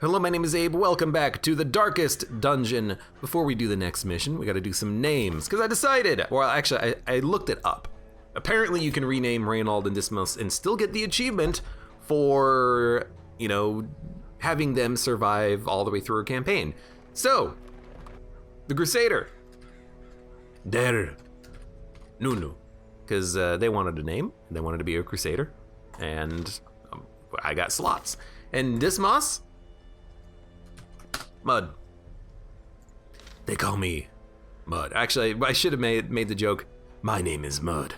Hello, my name is Abe. Welcome back to the darkest dungeon. Before we do the next mission, we gotta do some names, because I decided, well, actually, I looked it up. Apparently, you can rename Reynald and Dismas and still get the achievement for, you know, having them survive all the way through a campaign. So, the Crusader. Der Nunu. Because they wanted a name, they wanted to be a Crusader, and I got slots. And Dismas? Mud. They call me Mud. Actually, I should have made the joke, my name is Mud.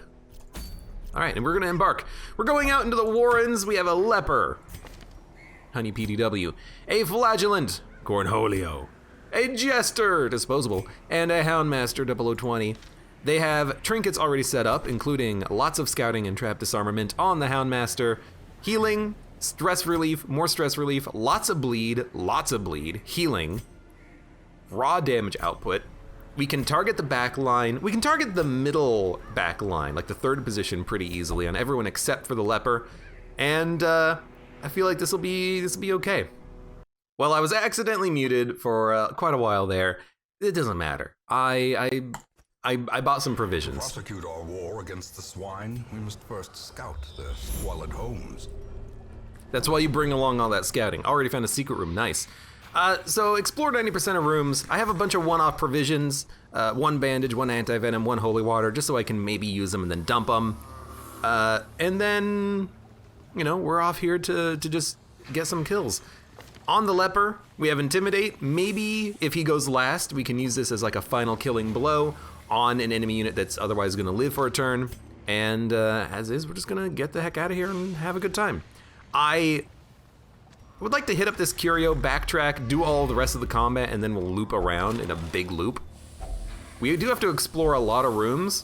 All right, and we're gonna embark. We're going out into the Warrens. We have a Leper, Honey PDW, a Flagellant, Cornholio, a Jester, Disposable, and a Houndmaster, 0020. They have trinkets already set up, including lots of scouting and trap disarmament on the Houndmaster, healing, stress relief, more stress relief, lots of bleed, healing, raw damage output. We can target the back line. We can target the middle back line, like the third position, pretty easily on everyone except for the Leper. And I feel like this will be okay. Well, I was accidentally muted for quite a while there. It doesn't matter. I bought some provisions. To prosecute our war against the swine, we must first scout their squalid homes. That's why you bring along all that scouting. Already found a secret room, nice. So explore 90% of rooms. I have a bunch of one-off provisions, one bandage, one anti-venom, one holy water, just so I can maybe use them and then dump them. And then, you know, we're off here to just get some kills. On the Leper, we have Intimidate. Maybe if he goes last, we can use this as like a final killing blow on an enemy unit that's otherwise gonna live for a turn. And as is, we're just gonna get the heck out of here and have a good time. I would like to hit up this curio, backtrack, do all the rest of the combat, and then we'll loop around in a big loop. We do have to explore a lot of rooms.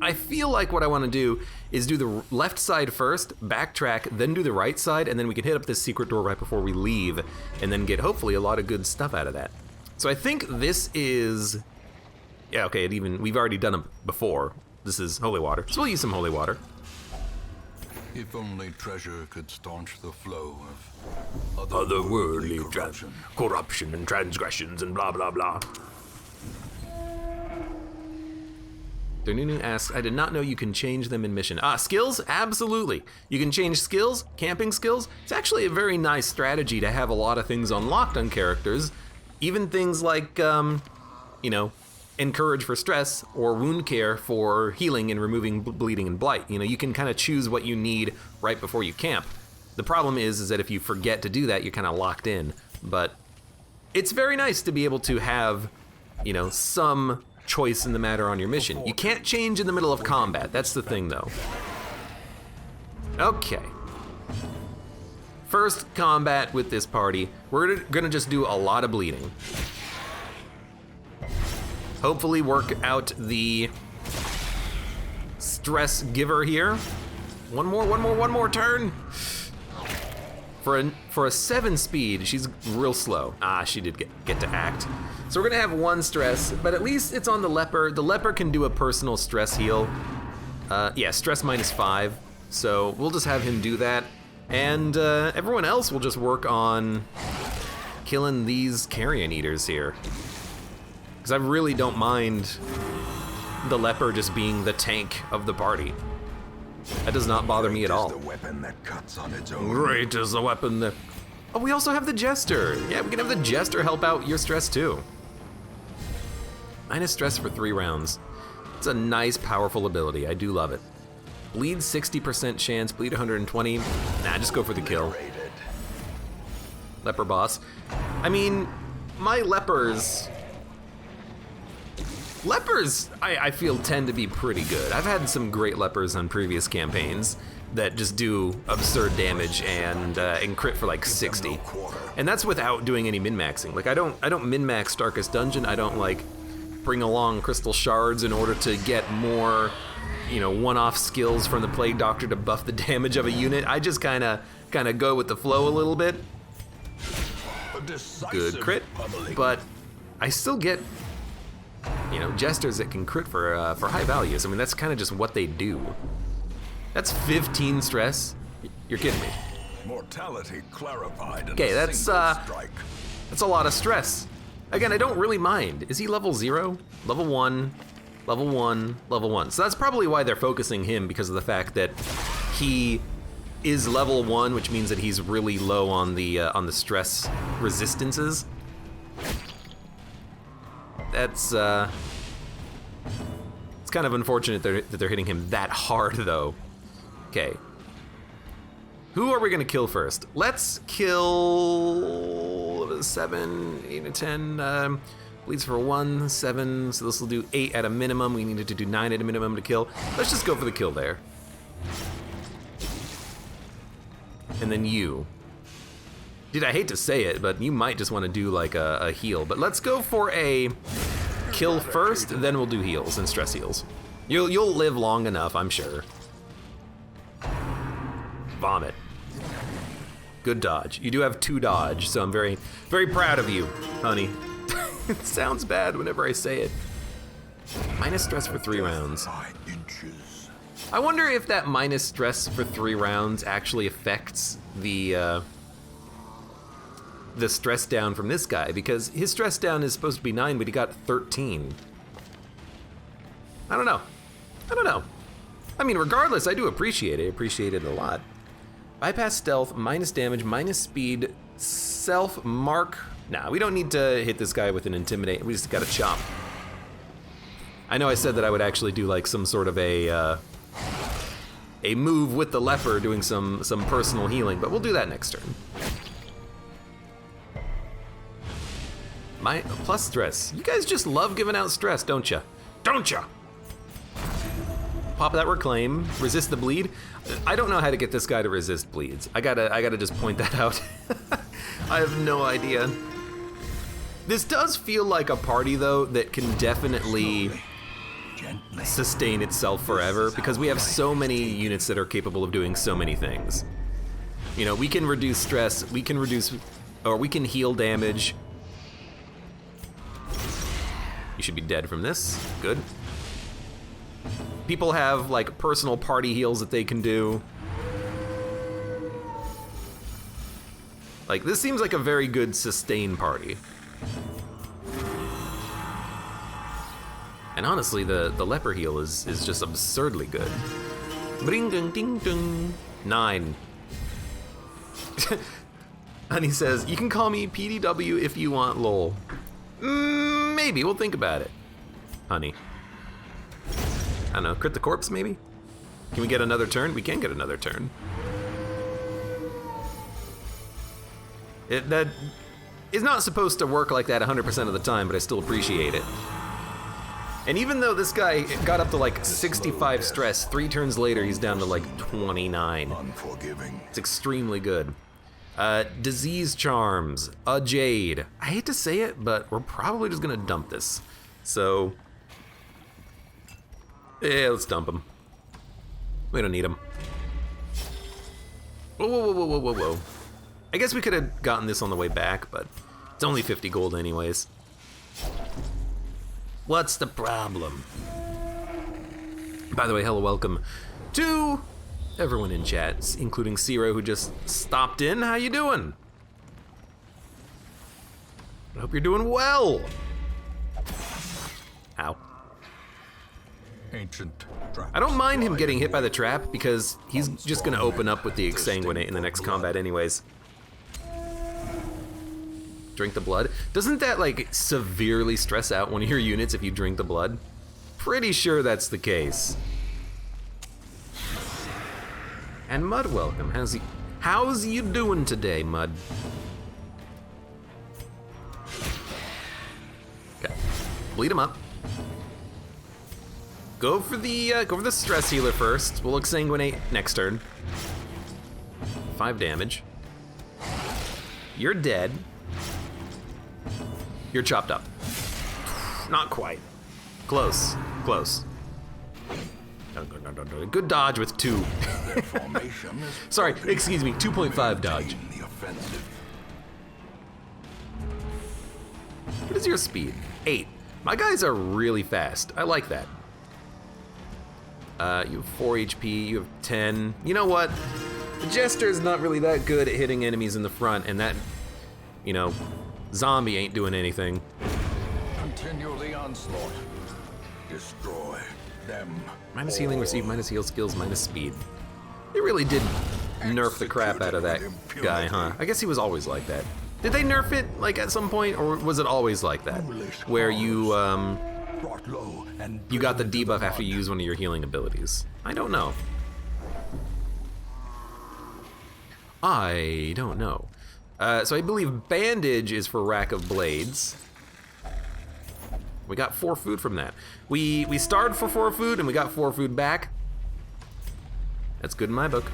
I feel like what I want to do is do the left side first, backtrack, then do the right side, and then we can hit up this secret door right before we leave, and then get hopefully a lot of good stuff out of that. So I think this is, yeah, okay, we've already done it before. This is holy water, so we'll use some holy water. If only treasure could staunch the flow of Otherworldly corruption and transgressions and blah blah blah. Nunu asks, I did not know you can change them in mission. Skills? Absolutely. You can change skills, camping skills. It's actually a very nice strategy to have a lot of things unlocked on characters. Even things like, you know, encourage for stress or wound care for healing and removing bleeding and blight. You know, you can kind of choose what you need right before you camp. The problem is that if you forget to do that, you're kind of locked in. But it's very nice to be able to have, you know, some choice in the matter on your mission. You can't change in the middle of combat. That's the thing, though. Okay. First combat with this party, we're gonna just do a lot of bleeding. Hopefully work out the stress giver here. One more turn. For a 7 speed, she's real slow. She did get to act. So we're gonna have 1 stress, but at least it's on the Leper. The Leper can do a personal stress heal. Yeah, stress -5. So we'll just have him do that. And everyone else will just work on killing these carrion eaters here. Because I really don't mind the Leper just being the tank of the party. That does not bother me at all. The weapon that cuts on its own. Great is the weapon that... Oh, we also have the Jester. Yeah, we can have the Jester help out your stress too. Minus stress for 3 rounds. It's a nice, powerful ability. I do love it. Bleed 60% chance, bleed 120. Nah, just go for the kill. Leper boss. I mean, my Lepers, I feel, tend to be pretty good. I've had some great Lepers on previous campaigns that just do absurd damage and crit for like 60. And that's without doing any min-maxing. Like I don't min-max Darkest Dungeon. I don't like bring along crystal shards in order to get more, you know, one-off skills from the Plague Doctor to buff the damage of a unit. I just kind of go with the flow a little bit. Good crit, but I still get, you know, Jesters that can crit for high values. I mean, that's kind of just what they do. That's 15 stress. You're kidding me. Mortality clarified. Okay, that's a lot of stress. Again, I don't really mind. Is he level 0? Level 1, level 1, level 1. So that's probably why they're focusing him, because of the fact that he is level 1, which means that he's really low on the stress resistances. That's it's kind of unfortunate that they're hitting him that hard, though. Okay. Who are we gonna kill first? Let's kill 7, 8, and 10. Bleeds for 1, 7, so this will do 8 at a minimum. We needed to do 9 at a minimum to kill. Let's just go for the kill there. And then you. Dude, I hate to say it, but you might just want to do like a heal. But let's go for a kill first, then we'll do heals and stress heals. You'll live long enough, I'm sure. Vomit. Good dodge. You do have 2 dodge, so I'm very, very proud of you, honey. It sounds bad whenever I say it. Minus stress for 3 rounds. I wonder if that minus stress for 3 rounds actually affects the stress down from this guy, because his stress down is supposed to be 9, but he got 13. I don't know. I mean, regardless, I do appreciate it. I appreciate it a lot. Bypass stealth, minus damage, minus speed, self mark. Nah, we don't need to hit this guy with an intimidate. We just gotta chop. I know I said that I would actually do like some sort of a move with the leper doing some personal healing, but we'll do that next turn. My plus stress. You guys just love giving out stress, don't ya? Don't ya? Pop that reclaim, resist the bleed. I don't know how to get this guy to resist bleeds. I gotta just point that out. I have no idea. This does feel like a party though that can definitely sustain itself forever, because we have so many units that are capable of doing so many things. You know, we can reduce stress, we can heal damage. You should be dead from this. Good. People have like personal party heals that they can do. Like, this seems like a very good sustain party. And honestly, the leper heal is just absurdly good. Bring ding ding ding. 9. Honey says, you can call me PDW if you want, lol. Maybe, we'll think about it. Honey. I don't know, crit the corpse maybe? Can we get another turn? We can get another turn. That is not supposed to work like that 100% of the time, but I still appreciate it. And even though this guy got up to like 65 stress, 3 turns later he's down to like 29. Unforgiving. It's extremely good. Disease charms, a jade. I hate to say it, but we're probably just gonna dump this. So, yeah, let's dump him. We don't need him. Whoa, whoa, whoa, whoa, whoa, whoa. I guess we could have gotten this on the way back, but it's only 50 gold anyways. What's the problem? By the way, hello, welcome to everyone in chat, including Zero, who just stopped in. How you doing? I hope you're doing well. Ow. Ancient. I don't mind him getting hit by the trap, because he's just gonna open up with the exsanguinate in the next combat anyways. Drink the blood. Doesn't that like severely stress out one of your units if you drink the blood? Pretty sure that's the case. And Mud, welcome. How's you doing today, Mud? Okay, bleed him up. Go for the stress healer first. We'll exsanguinate next turn. 5 damage. You're dead. You're chopped up. Not quite. Close. Close. Good dodge with 2. Sorry, excuse me, 2.5 dodge. What is your speed? 8. My guys are really fast. I like that. You have 4 HP, you have 10. You know what? The Jester is not really that good at hitting enemies in the front, and that, you know, zombie ain't doing anything. Continue the onslaught. Destroy them. Minus healing received, minus heal skills, minus speed. They really did nerf the crap out of that guy, huh? I guess he was always like that. Did they nerf it, like, at some point, or was it always like that? Where you got the debuff after you use one of your healing abilities? I don't know. I don't know. So I believe bandage is for rack of blades. We got 4 food from that. We starved for 4 food and we got 4 food back. That's good in my book.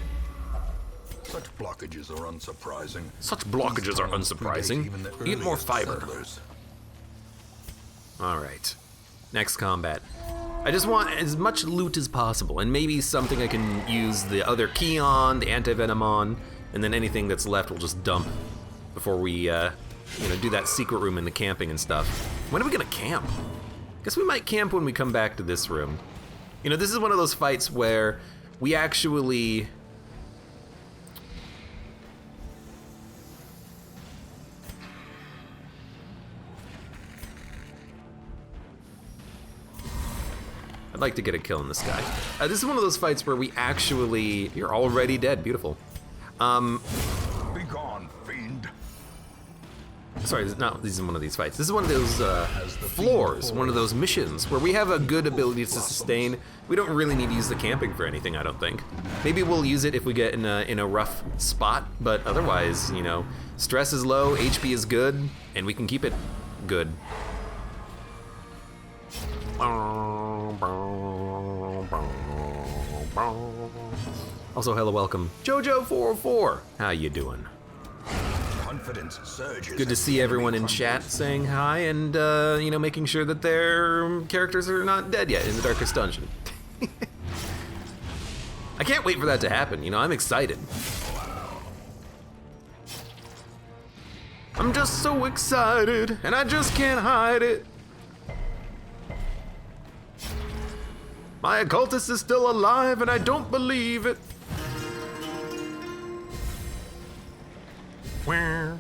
Such blockages are unsurprising. Such blockages are unsurprising. Eat more fiber. Settlers. All right, next combat. I just want as much loot as possible, and maybe something I can use the other key on, the anti-venom on, and then anything that's left we'll just dump before we, you know, do that secret room in the camping and stuff. When are we gonna camp? Guess we might camp when we come back to this room. You know, this is one of those fights where we actually... I'd like to get a kill in this guy. This is one of those fights where we actually... You're already dead, beautiful. Be gone, fiend. Sorry, this isn't one of these fights. This is one of those floors, one of those missions where we have a good ability to sustain. We don't really need to use the camping for anything, I don't think. Maybe we'll use it if we get in a rough spot, but otherwise, you know, stress is low, HP is good, and we can keep it good. Also, hello, welcome, Jojo404. How you doing? Confidence surges. Good to see everyone in chat saying hi and, you know, making sure that their characters are not dead yet in the Darkest Dungeon. I can't wait for that to happen, you know, I'm excited. I'm just so excited, and I just can't hide it. My occultist is still alive, and I don't believe it. Where?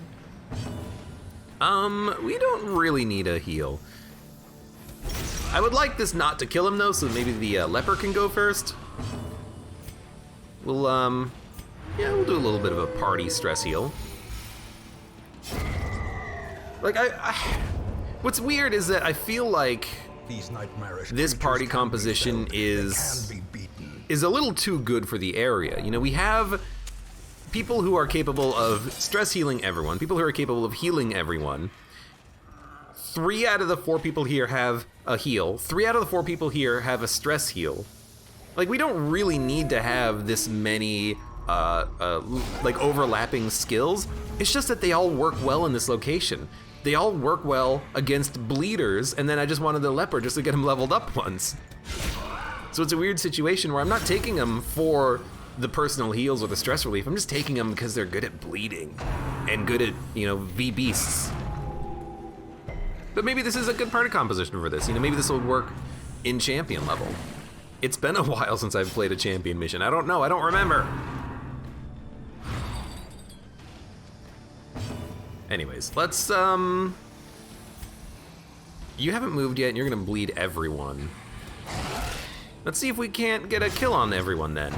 We don't really need a heal. I would like this not to kill him though, so maybe the leper can go first. We'll, yeah, we'll do a little bit of a party stress heal. Like, what's weird is that I feel like this party composition is a little too good for the area. You know, we have people who are capable of stress healing everyone, people who are capable of healing everyone. 3 out of the 4 people here have a heal. 3 out of the 4 people here have a stress heal. Like, we don't really need to have this many, like, overlapping skills. It's just that they all work well in this location. They all work well against bleeders, and then I just wanted the leper just to get him leveled up once. So it's a weird situation where I'm not taking them for the personal heals or the stress relief. I'm just taking them because they're good at bleeding and good at, you know, V-beasts. But maybe this is a good party composition for this. You know, maybe this will work in champion level. It's been a while since I've played a champion mission. I don't know, I don't remember. Anyways, let's, you haven't moved yet and you're gonna bleed everyone. Let's see if we can't get a kill on everyone then.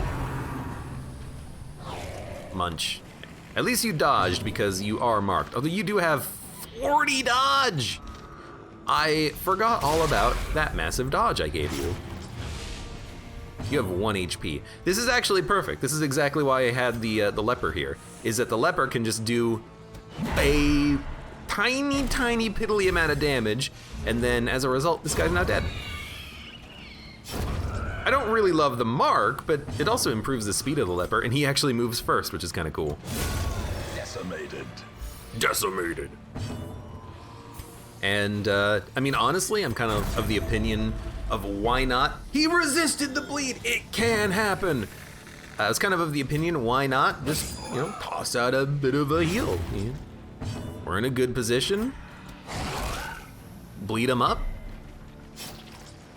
Munch. At least you dodged because you are marked. Although you do have 40 dodge! I forgot all about that massive dodge I gave you. You have 1 HP. This is actually perfect. This is exactly why I had the leper here, is that the leper can just do a tiny, tiny piddly amount of damage, and then as a result, this guy's now dead. I don't really love the mark, but it also improves the speed of the leper, and he actually moves first, which is kind of cool. Decimated. Decimated. And, I mean, honestly, I'm kind of the opinion of why not? He resisted the bleed! It can happen! I was kind of the opinion, why not? Just, you know, toss out a bit of a heal. You know? We're in a good position. Bleed him up.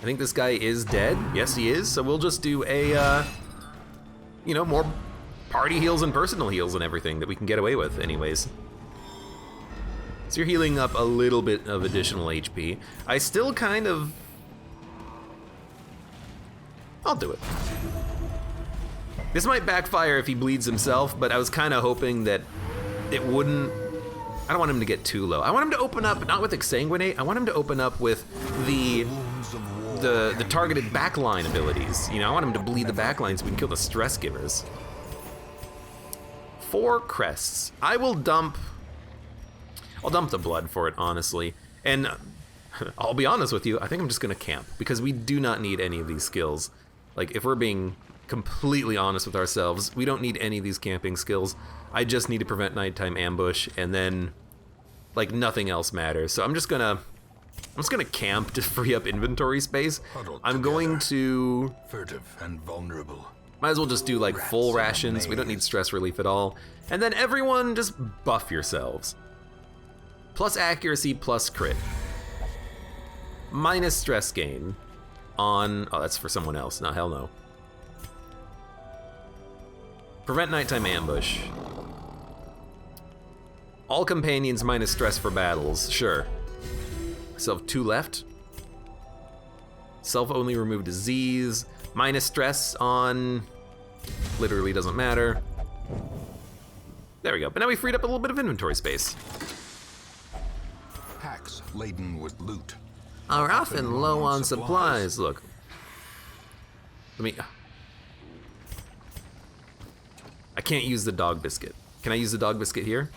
I think this guy is dead. Yes, he is. So we'll just do a, you know, more party heals and personal heals and everything that we can get away with anyways. So you're healing up a little bit of additional HP. I still kind of... I'll do it. This might backfire if he bleeds himself, but I was kind of hoping that it wouldn't... I don't want him to get too low. I want him to open up, not with Exsanguinate, I want him to open up with the targeted backline abilities. You know, I want him to bleed the backline so we can kill the stress givers. 4 crests. I'll dump the blood for it, honestly. And I'll be honest with you, I think I'm just gonna camp, because we do not need any of these skills. Like, if we're being completely honest with ourselves, we don't need any of these camping skills. I just need to prevent nighttime ambush, and then, like, nothing else matters. So I'm just gonna camp to free up inventory space. I'm going to... Furtive and vulnerable. Might as well just do, like, full rations. We don't need stress relief at all. And then everyone just buff yourselves. Plus accuracy, plus crit. Minus stress gain on... Oh, that's for someone else. No, hell no. Prevent nighttime ambush. All companions minus stress for battles. Sure. So 2 left. Self-only remove disease. Minus stress on... Literally doesn't matter. There we go. But now we freed up a little bit of inventory space. Packs laden with loot Are often low on supplies. Look. Let me... I can't use the dog biscuit. Can I use the dog biscuit here?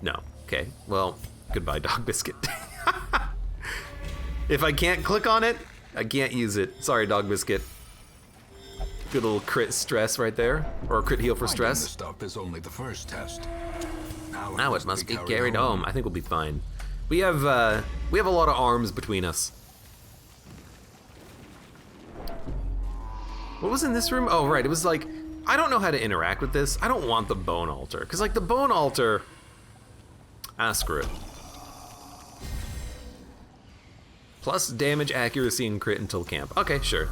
No. Okay. Well, goodbye, dog biscuit. If I can't click on it, I can't use it. Sorry, dog biscuit. Good little crit stress right there, or a crit heal for stress. This stuff is only the first test. Now it must be carried home. I think we'll be fine. We have a lot of arms between us. What was in this room? Oh, right. It was like, I don't know how to interact with this. I don't want the bone altar, because like the bone altar. Ah, screw it. Plus damage, accuracy, and crit until camp. Okay, sure.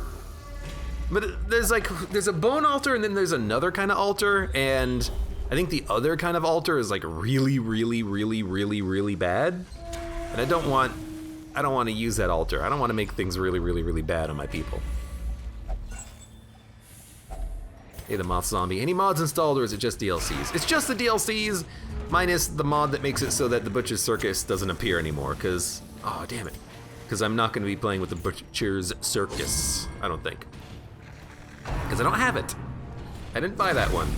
But there's a bone altar, and then there's another kind of altar, and I think the other kind of altar is like really, really, really, really, really bad. And I don't want to use that altar. I don't want to make things really, really, really bad on my people. Hey, the moth zombie. Any mods installed, or is it just DLCs? It's just the DLCs, minus the mod that makes it so that the Butcher's Circus doesn't appear anymore, because, oh, damn it. Because I'm not going to be playing with the Butcher's Circus, I don't think. Because I don't have it. I didn't buy that one.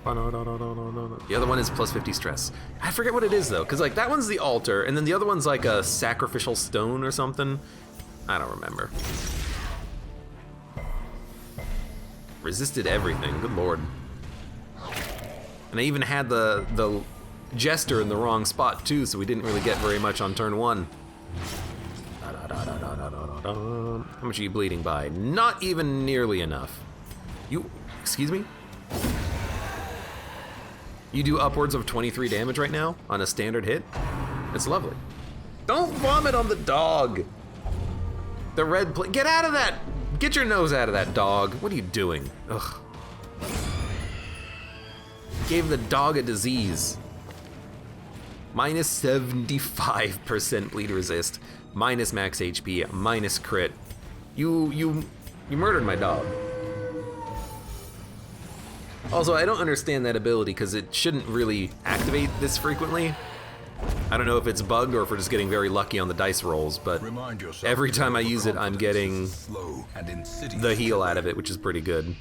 The other one is plus 50 stress. I forget what it is, though, because like that one's the altar, and then the other one's like a sacrificial stone or something. I don't remember. Resisted everything, good lord. And I even had the jester in the wrong spot too, so we didn't really get very much on turn 1. How much are you bleeding by? Not even nearly enough. Excuse me? You do upwards of 23 damage right now on a standard hit? It's lovely. Don't vomit on the dog! The red plate, get out of that! Get your nose out of that, dog. What are you doing? Ugh. Gave the dog a disease. Minus 75% bleed resist. Minus max HP. Minus crit. You murdered my dog. Also, I don't understand that ability because it shouldn't really activate this frequently. I don't know if it's bugged or if we're just getting very lucky on the dice rolls, but every time I use it, I'm getting the heal out of it, which is pretty good.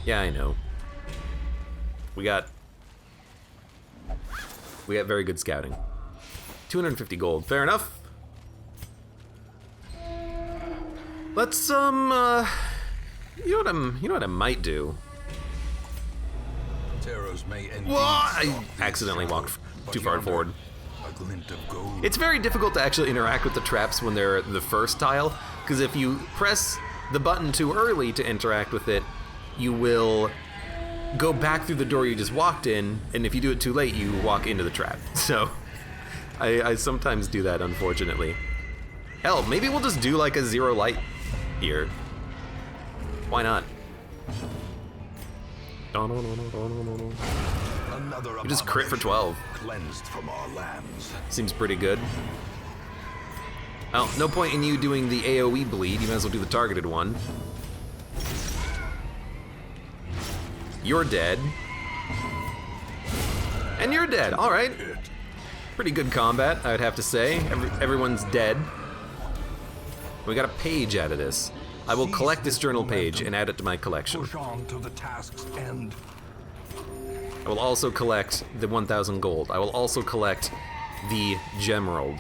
Yeah, I know. We got very good scouting. 250 gold, fair enough. Let's you know what I might do. Whoa! I accidentally walked too far forward. It's very difficult to actually interact with the traps when they're the first tile, because if you press the button too early to interact with it, you will go back through the door you just walked in, and if you do it too late, you walk into the trap. So, I sometimes do that, unfortunately. Hell, maybe we'll just do like a zero light here. Why not? You just crit for 12. Cleansed from our lands. Seems pretty good. Well, no point in you doing the AoE bleed. You might as well do the targeted one. You're dead. And you're dead. All right. Pretty good combat, I would have to say. Everyone's dead. We got a page out of this. I will collect this journal page and add it to my collection. Push on to the task's end. I will also collect the 1,000 gold. I will also collect the Gemerald.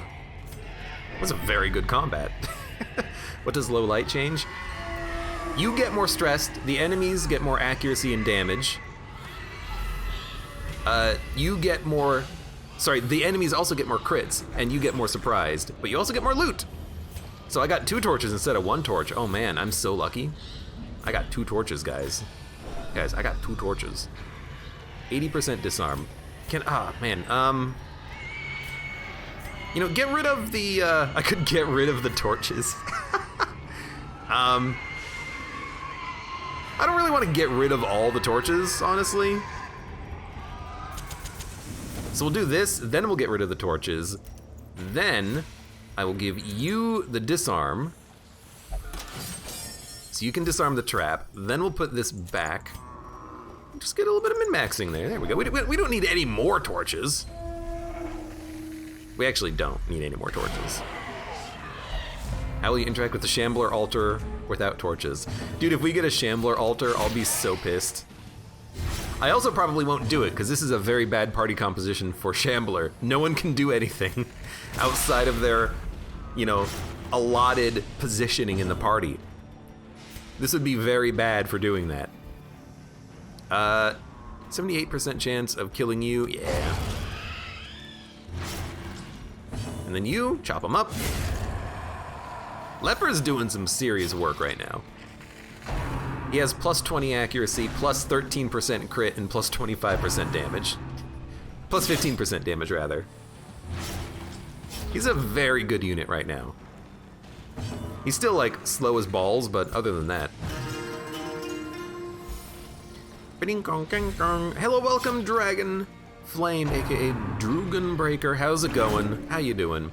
That's a very good combat. What does low light change? You get more stressed, the enemies get more accuracy and damage. You get more... Sorry, the enemies also get more crits, and you get more surprised, but you also get more loot. So I got 2 torches instead of 1 torch. Oh man, I'm so lucky. I got 2 torches, guys. Guys, I got 2 torches. 80% disarm. Man, you know, get rid of the, I could get rid of the torches. I don't really want to get rid of all the torches, honestly. So we'll do this, then we'll get rid of the torches. Then I will give you the disarm. So you can disarm the trap. Then we'll put this back. Just get a little bit of min-maxing there. There we go. We don't need any more torches. We actually don't need any more torches. How will you interact with the Shambler altar without torches? Dude, if we get a Shambler altar, I'll be so pissed. I also probably won't do it, because this is a very bad party composition for Shambler. No one can do anything outside of their, you know, allotted positioning in the party. This would be very bad for doing that. 78% chance of killing you, yeah. And then you, chop them up. Leper's doing some serious work right now. He has plus 20 accuracy, plus 13% crit, and plus 25% damage. Plus 15% damage, rather. He's a very good unit right now. He's still, like, slow as balls, but other than that. Hello, welcome, Dragon Flame, aka Drugenbreaker. How's it going? How you doing?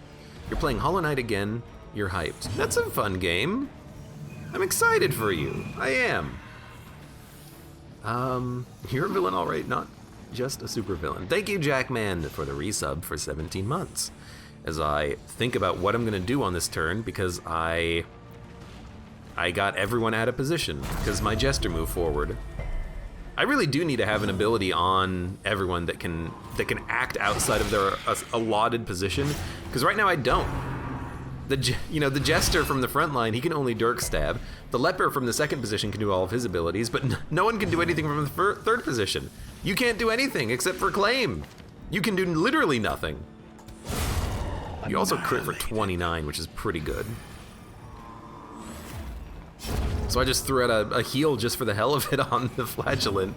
You're playing Hollow Knight again. You're hyped. That's a fun game. I'm excited for you. I am. You're a villain, all right, not just a super villain. Thank you, Jackman, for the resub for 17 months. As I think about what I'm gonna do on this turn, because I got everyone out of position because my Jester moved forward. I really do need to have an ability on everyone that can act outside of their allotted position, because right now I don't. The Jester from the front line, he can only Dirk Stab. The Leper from the second position can do all of his abilities, but no one can do anything from the third position. You can't do anything except for claim. You can do literally nothing. You also crit for 29, which is pretty good. So I just threw out a heal just for the hell of it on the Flagellant.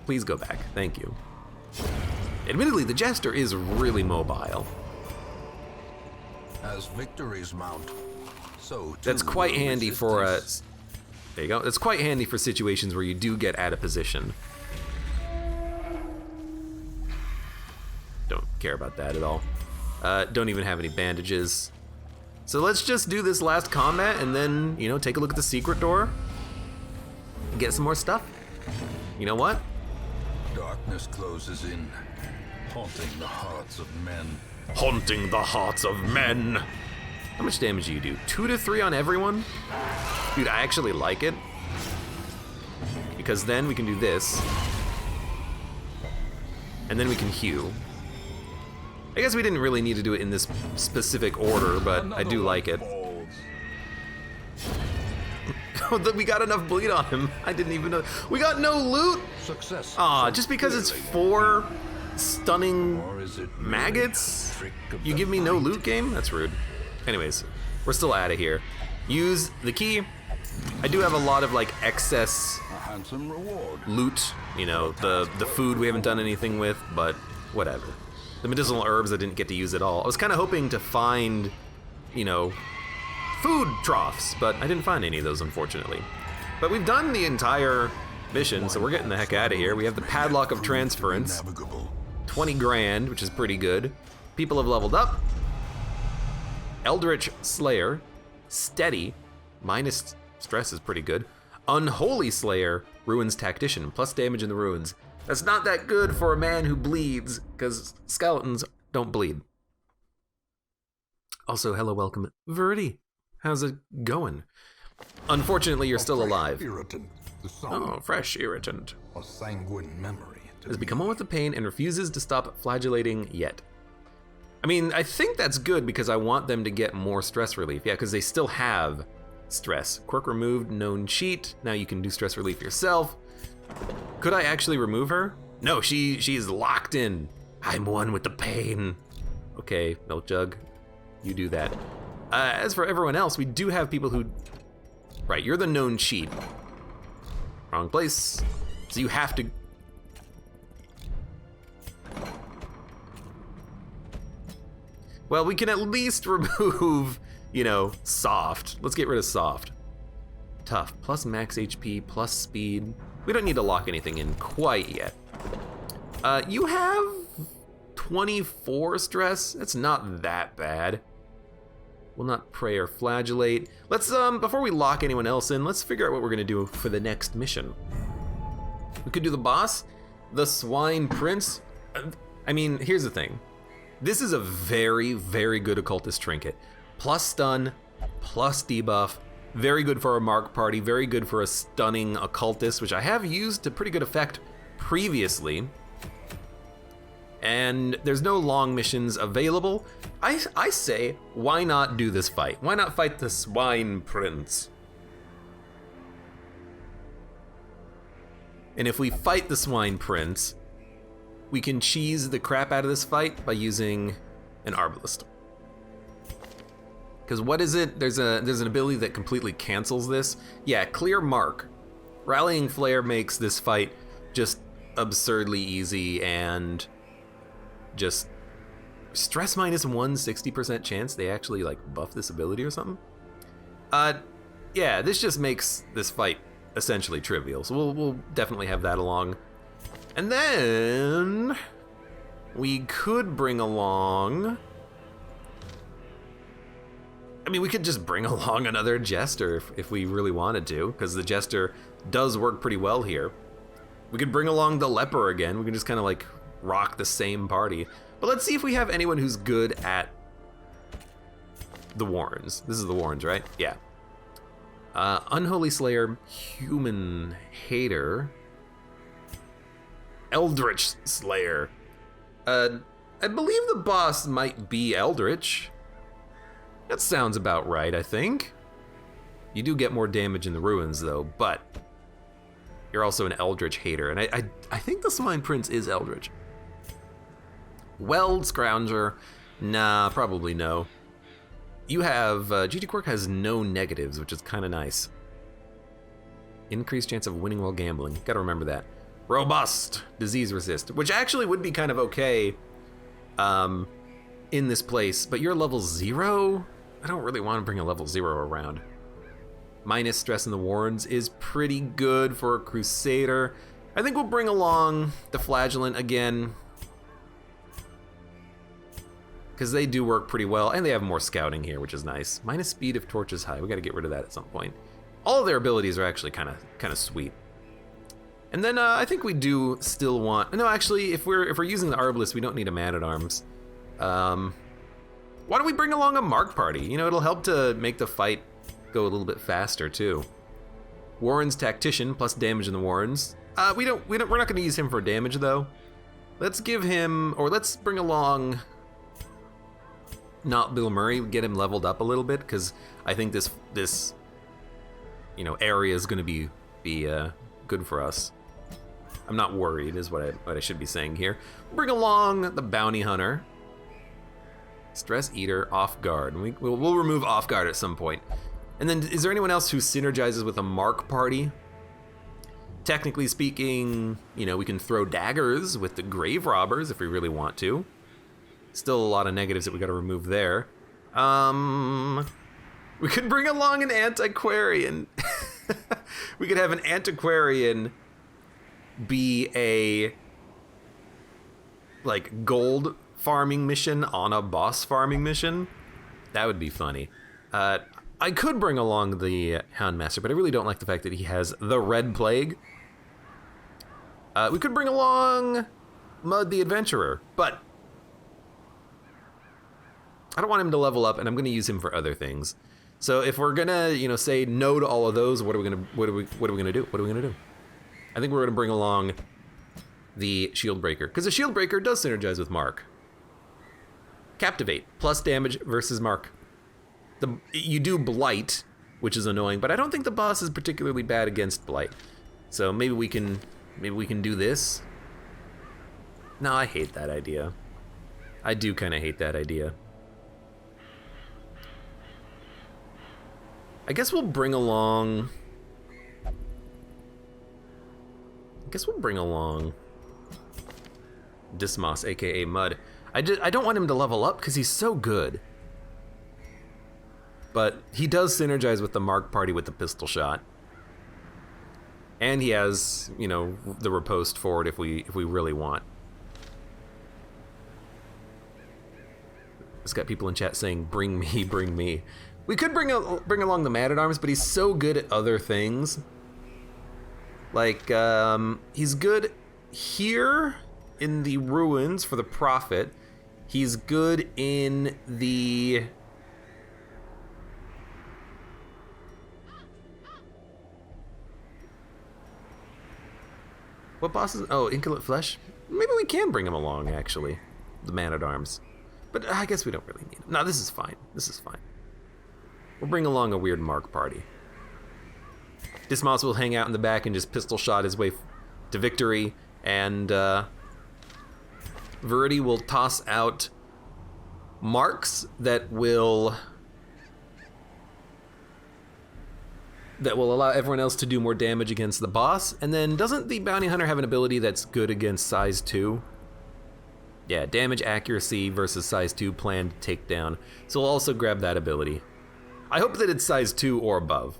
Please go back, thank you. Admittedly, the Jester is really mobile. As victories mount, so that's quite handy for us. There you go. That's quite handy for situations where you do get out of position. Don't care about that at all. Don't even have any bandages. So let's just do this last combat and then, you know, take a look at the secret door and get some more stuff. You know what? Darkness closes in, haunting the hearts of men. Haunting the hearts of men. How much damage do you do? 2 to 3 on everyone? Dude, I actually like it. Because then we can do this. And then we can heal. I guess we didn't really need to do it in this specific order, but I do like it. We got enough bleed on him. I didn't even know. We got no loot! Success. Aw, just because it's 4 stunning maggots? You give me no loot, game? That's rude. Anyways, we're still out of here. Use the key. I do have a lot of like excess Handsome reward. loot, you know, the food we haven't done anything with, but whatever. The medicinal herbs I didn't get to use at all. I was kind of hoping to find, you know, food troughs, but I didn't find any of those, unfortunately. But we've done the entire mission, so we're getting the heck out of here. We have the Padlock of Transference, Navigable. 20 grand, which is pretty good. People have leveled up. Eldritch Slayer, steady, minus stress is pretty good. Unholy Slayer, Ruins Tactician, plus damage in the ruins. That's not that good for a man who bleeds, because skeletons don't bleed. Also, hello, welcome, Verdi. How's it going? Unfortunately, you're still alive. Irritant. The sun. Oh, fresh irritant. A sanguine memory. Has become one with the pain and refuses to stop flagellating yet. I mean, I think that's good because I want them to get more stress relief. Yeah, because they still have stress. Quirk removed, known cheat. Now you can do stress relief yourself. Could I actually remove her? No, she's locked in. I'm one with the pain. Okay, Milk Jug, you do that. As for everyone else, we do have people who... Right, you're the known cheat. Wrong place. So you have to... Well, we can at least remove, you know, soft. Let's get rid of soft. Tough, plus max HP, plus speed. We don't need to lock anything in quite yet. You have 24 stress. That's not that bad. Will not pray or flagellate. Let's, before we lock anyone else in, let's figure out what we're gonna do for the next mission. We could do the boss, the Swine Prince. I mean, here's the thing. This is a very, very good occultist trinket. Plus stun, plus debuff. Very good for a mark party, very good for a stunning occultist, which I have used to pretty good effect previously. And there's no long missions available. I say, why not do this fight? Why not fight the Swine Prince? And if we fight the Swine Prince, we can cheese the crap out of this fight by using an Arbalist. Because what is it? There's an ability that completely cancels this. Yeah, Clear Mark. Rallying Flare makes this fight just absurdly easy and just stress minus 60% chance they actually like buff this ability or something. Yeah, this just makes this fight essentially trivial. So we'll definitely have that along. And then we could bring along, I mean, we could just bring along another Jester if we really wanted to, because the Jester does work pretty well here. We could bring along the Leper again. We can just kind of like rock the same party. But let's see if we have anyone who's good at the Warrens. This is the Warrens, right? Yeah. Unholy Slayer, Human Hater, Eldritch Slayer. I believe the boss might be Eldritch. That sounds about right, I think. You do get more damage in the ruins though, but you're also an Eldritch hater, and I think the Swine Prince is Eldritch. Weld Scrounger, nah, probably no. You have, GT Quirk has no negatives, which is kind of nice. Increased chance of winning while gambling, gotta remember that. Robust, disease resist, which actually would be kind of okay in this place, but you're level 0? I don't really want to bring a level 0 around. Minus stress in the Warrens is pretty good for a Crusader. I think we'll bring along the Flagellant again, because they do work pretty well, and they have more scouting here, which is nice. Minus speed if torch is high. We got to get rid of that at some point. All of their abilities are actually kind of sweet. And then I think we do still want. No, actually, if we're using the Arbalist, we don't need a Man-at-Arms. Why don't we bring along a Mark Party? You know, it'll help to make the fight go a little bit faster too. Warren's Tactician plus damage in the Warrens. We're not going to use him for damage though. Let's give him, or let's bring along not Bill Murray, get him leveled up a little bit, because I think this you know area is going to be good for us. I'm not worried, is what I should be saying here. Bring along the Bounty Hunter. Stress Eater, Off Guard. We'll remove Off Guard at some point. And then, is there anyone else who synergizes with a Mark Party? Technically speaking, you know, we can throw daggers with the Grave Robbers if we really want to. Still a lot of negatives that we gotta remove there. We could bring along an Antiquarian. We could have an antiquarian be a like gold farming mission on a boss farming mission. That would be funny. I could bring along the Houndmaster, but I really don't like the fact that he has the Red Plague. We could bring along Mud the Adventurer, but I don't want him to level up, and I'm going to use him for other things. So if we're gonna, say no to all of those, what are we gonna do? I think we're gonna bring along the Shield Breaker, because the Shield Breaker does synergize with Mark. Captivate, plus damage versus Mark. You do Blight, which is annoying, but I don't think the boss is particularly bad against Blight. So maybe we can do this. No, I hate that idea. I do kind of hate that idea. I guess we'll bring along Dismas, aka Mud. I don't want him to level up because he's so good. But he does synergize with the Mark party with the pistol shot. And he has, the riposte forward if we really want. It's got people in chat saying, bring me, bring me. We could bring along the Man-at-Arms, but he's so good at other things. Like, he's good here in the ruins for the Prophet. He's good in the... What bosses? Oh, Incolate Flesh? Maybe we can bring him along, actually. The Man-at-Arms. But I guess we don't really need him. No, this is fine. This is fine. We'll bring along a weird Mark party. Dismas will hang out in the back and just pistol shot his way to victory. And Verity will toss out marks that will allow everyone else to do more damage against the boss. And then doesn't the Bounty Hunter have an ability that's good against size 2? Yeah, damage accuracy versus size 2 planned takedown. So we'll also grab that ability. I hope that it's size 2 or above.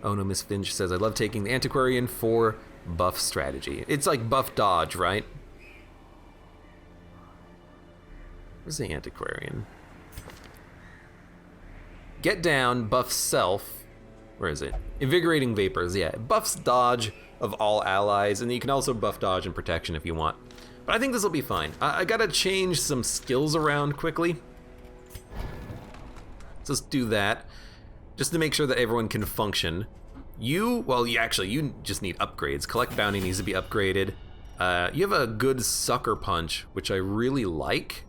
Oh no, Miss Finch says, I love taking the Antiquarian for buff strategy. It's like buff dodge, right? Where's the Antiquarian? Get down, buff self. Where is it? Invigorating Vapors, yeah. It buffs dodge of all allies, and you can also buff dodge and protection if you want. But I think this will be fine. I gotta change some skills around quickly. So let's do that, just to make sure that everyone can function. You just need upgrades. Collect Bounty needs to be upgraded. You have a good Sucker Punch, which I really like.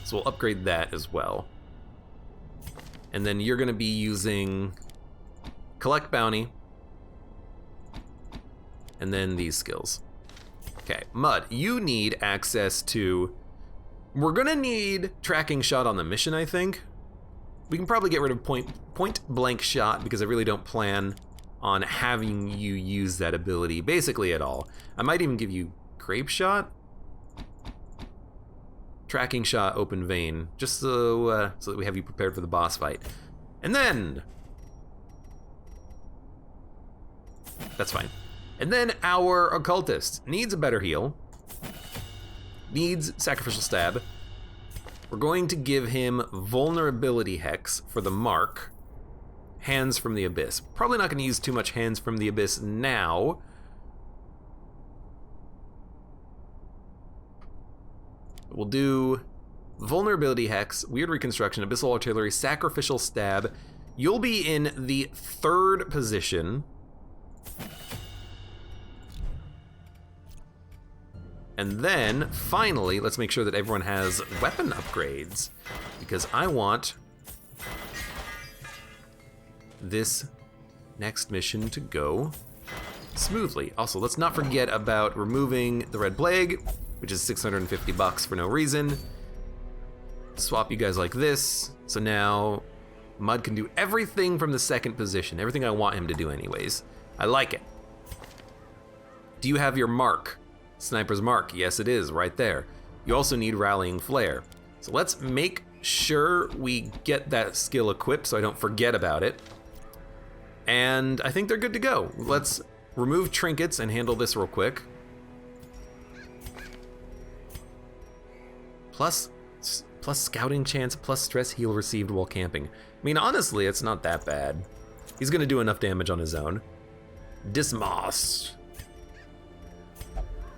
So we'll upgrade that as well. And then you're gonna be using Collect Bounty, and then these skills. Okay, Mud, you need access to... We're gonna need Tracking Shot on the mission, I think. We can probably get rid of point blank shot because I really don't plan on having you use that ability basically at all. I might even give you Grape Shot. Tracking Shot, Open Vein, just so that we have you prepared for the boss fight. And then... That's fine. And then our Occultist needs a better heal. Needs Sacrificial Stab. We're going to give him Vulnerability Hex for the Mark. Hands from the Abyss. Probably not going to use too much Hands from the Abyss now. We'll do Vulnerability Hex, Weird Reconstruction, Abyssal Artillery, Sacrificial Stab. You'll be in the 3rd position. And then, finally, let's make sure that everyone has weapon upgrades, because I want this next mission to go smoothly. Also, let's not forget about removing the Red Plague, which is $650 for no reason. Swap you guys like this, so now Mud can do everything from the 2nd position, everything I want him to do anyways. I like it. Do you have your mark? Sniper's mark, yes it is, right there. you also need Rallying Flare. So let's make sure we get that skill equipped so I don't forget about it. And I think they're good to go. Let's remove trinkets and handle this real quick. Plus scouting chance, plus stress heal received while camping. I mean, honestly, it's not that bad. He's gonna do enough damage on his own. Dismas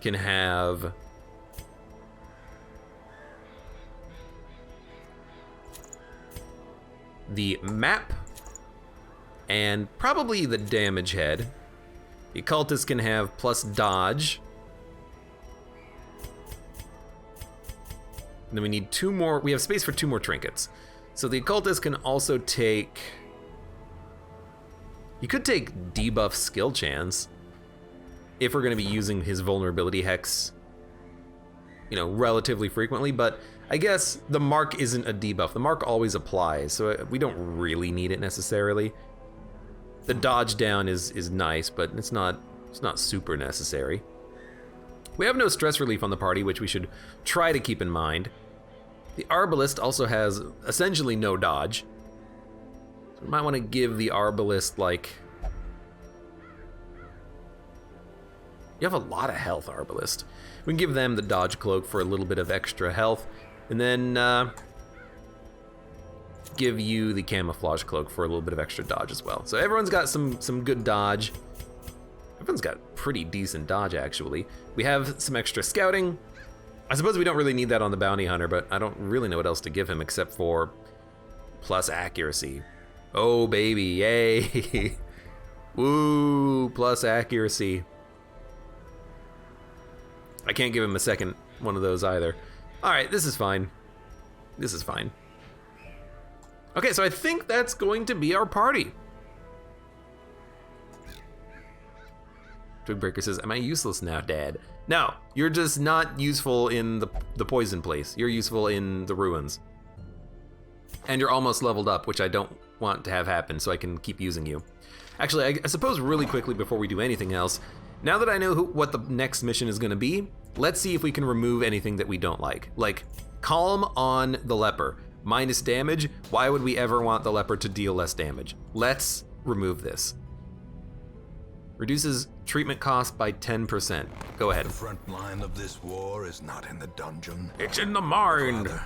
can have the map and probably the damage head. The occultist can have plus dodge. And then we need 2 more, we have space for 2 more trinkets. So the occultist can also take, you could take debuff skill chance if we're gonna be using his vulnerability hex, you know, relatively frequently, but I guess the mark isn't a debuff. The mark always applies, so we don't really need it necessarily. The dodge down is nice, but it's not super necessary. We have no stress relief on the party, which we should try to keep in mind. The Arbalist also has essentially no dodge. So we might want to give the Arbalist, like... You have a lot of health, Arbalist. We can give them the Dodge Cloak for a little bit of extra health, and then give you the Camouflage Cloak for a little bit of extra dodge as well. So everyone's got some good dodge. Everyone's got pretty decent dodge, actually. We have some extra scouting. I suppose we don't really need that on the Bounty Hunter, but I don't really know what else to give him except for plus accuracy. Oh, baby, yay. Woo, plus accuracy. I can't give him a second one of those either. All right, this is fine. This is fine. Okay, so I think that's going to be our party. Twigbreaker says, am I useless now, Dad? No, you're just not useful in the poison place. You're useful in the ruins. And you're almost leveled up, which I don't want to have happen, so I can keep using you. Actually, I suppose really quickly before we do anything else, now that I know what the next mission is gonna be, let's see if we can remove anything that we don't like. Like, Calm on the Leper. Minus damage, why would we ever want the Leper to deal less damage? Let's remove this. Reduces treatment cost by 10%. Go ahead. The front line of this war is not in the dungeon. It's in the mind. Rather,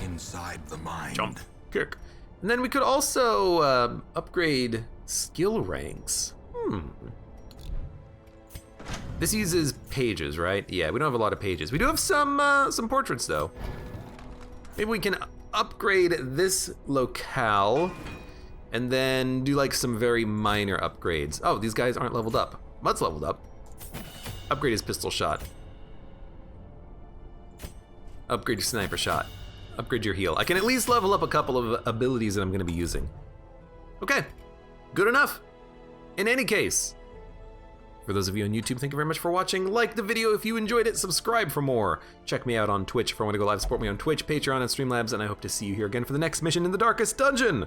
inside the mind. Jump, kick. And then we could also upgrade skill ranks. This uses pages, right? Yeah, we don't have a lot of pages. We do have some portraits though. Maybe we can upgrade this locale and then do like some very minor upgrades. Oh, these guys aren't leveled up. Mud's leveled up. Upgrade his pistol shot. Upgrade your sniper shot. Upgrade your heal. I can at least level up a couple of abilities that I'm gonna be using. Okay, good enough. In any case, for those of you on YouTube, thank you very much for watching. Like the video if you enjoyed it, subscribe for more. Check me out on Twitch if I want to go live, support me on Twitch, Patreon, and Streamlabs, and I hope to see you here again for the next mission in the Darkest Dungeon.